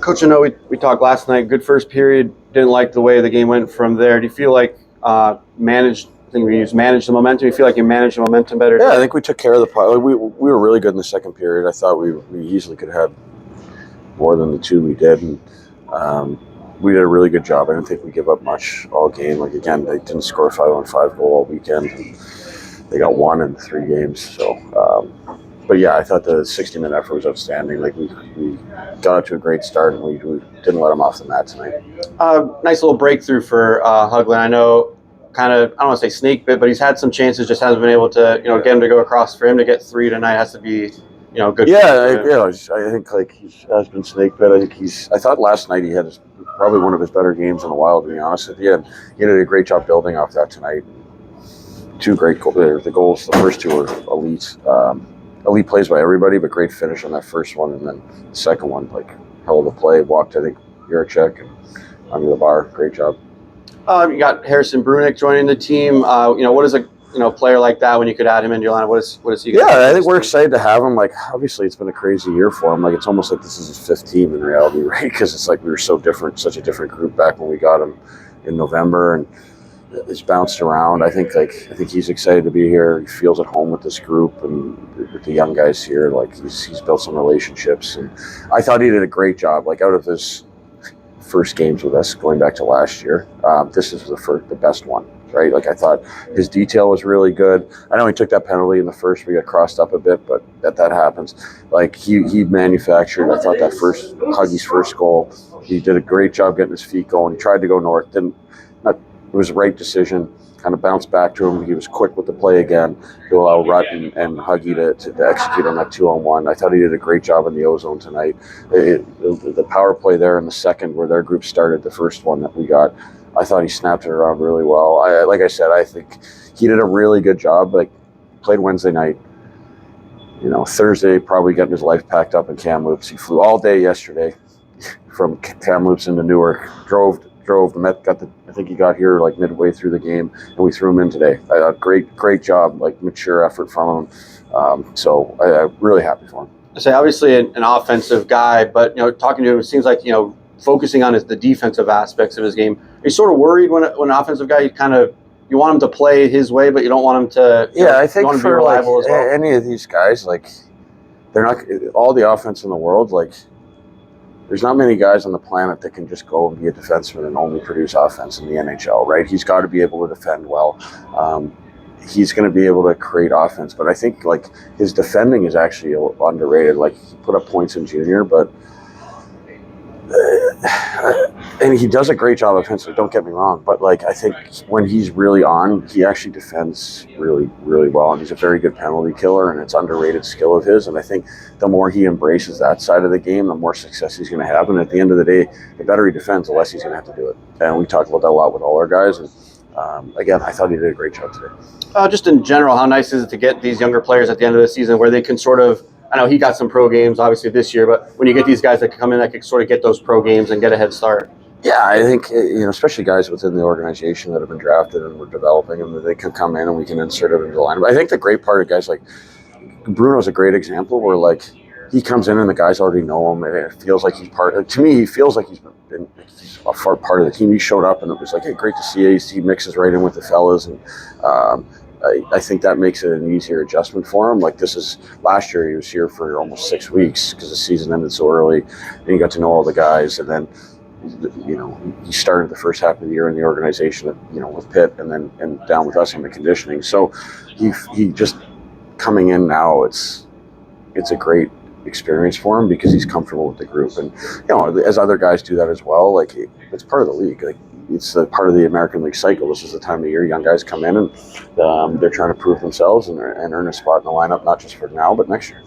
Coach, I know we talked last night. Good first period. Didn't like the way the game went from there. Do you feel like managed? I think we used manage the momentum. You feel like you managed the momentum better? Yeah, I think we took care of the problem. We were really good in the second period. I thought we easily could have had more than the two we did, and we did a really good job. I didn't think we give up much all game. Like again, they didn't score a 5-on-5 goal all weekend. And they got one in 3 games. So, but yeah, I thought the 60-minute effort was outstanding. Like we got out to a great start, and we didn't let them off the mat tonight. Nice little breakthrough for Höglund. I know, kind of, I don't want to say snake bit, but he's had some chances, just hasn't been able to, get him to go across. For him to get 3 tonight has to be, good. Yeah, I think like he has been snake bit. I thought last night he had probably one of his better games in a while, to be honest with you. And he did a great job building off that tonight. 2 great goals. The goals, the first 2 were elite. Elite plays by everybody, but great finish on that first one, and then the second one, like hell of a play. Walked, I think, Juracek and under the bar. Great job. You got Harrison Brunick joining the team. What is a player like that when you could add him into your line? What is he? Yeah, I think we're excited to have him. Like, obviously, it's been a crazy year for him. Like, it's almost like this is his 5th team in reality, right? Because it's like we were so different, such a different group back when we got him in November, and it's bounced around. I think he's excited to be here. He feels at home with this group and with the young guys here. Like he's built some relationships, and I thought he did a great job. Like out of his first games with us, going back to last year, this is the best one, right? Like I thought his detail was really good. I know he took that penalty in the first. We got crossed up a bit, but that happens. Like he manufactured. I thought that Huggy's first goal, he did a great job getting his feet going. He tried to go north, it was the right decision, kind of bounced back to him. He was quick with the play again to allow Rutt and Huggy to execute on that 2-on-1. I thought he did a great job in the O-zone tonight. The power play there in the second where their group started, the first one that we got, I thought he snapped it around really well. Like I said, I think he did a really good job. Like, played Wednesday night. Thursday probably getting his life packed up in Kamloops. He flew all day yesterday from Kamloops into Newark, drove, I think he got here like midway through the game, and we threw him in today. Great job, like mature effort from him. So I'm really happy for him. I say obviously an offensive guy, but talking to him, it seems like focusing on the defensive aspects of his game. Are you sort of worried when an offensive guy you want him to play his way, but you don't want him to? I think for be reliable as well. Any of these guys, like they're not all the offense in the world, like. There's not many guys on the planet that can just go and be a defenseman and only produce offense in the NHL, right? He's got to be able to defend well. He's going to be able to create offense, but I think like his defending is actually underrated. Like he put up points in junior, but and he does a great job offensively. Don't get me wrong, but like I think when he's really on, he actually defends really, really well, and he's a very good penalty killer, and it's underrated skill of his. And I think the more he embraces that side of the game, the more success he's going to have. And at the end of the day, the better he defends, the less he's going to have to do it. And we talk about that a lot with all our guys. And again, I thought he did a great job today. Just in general, how nice is it to get these younger players at the end of the season where they can sort of, I know he got some pro games obviously this year, but when you get these guys that can come in that can sort of get those pro games and get a head start. Yeah, I think, especially guys within the organization that have been drafted and we're developing them, that they can come in and we can insert them into the lineup. I think the great part of guys like Bruno's a great example where like he comes in and the guys already know him, and it feels like he's part. To me, he feels like he's a part of the team. He showed up and it was like, hey, great to see you. He mixes right in with the fellas, and I think that makes it an easier adjustment for him. Like last year, he was here for almost 6 weeks because the season ended so early, and he got to know all the guys, and then. He started the first half of the year in the organization, with Pitt, and down with us on the conditioning. So he just coming in now, it's a great experience for him because he's comfortable with the group, and as other guys do that as well. Like it's part of the league. Like it's a part of the American League cycle. This is the time of year young guys come in and they're trying to prove themselves and earn a spot in the lineup, not just for now but next year.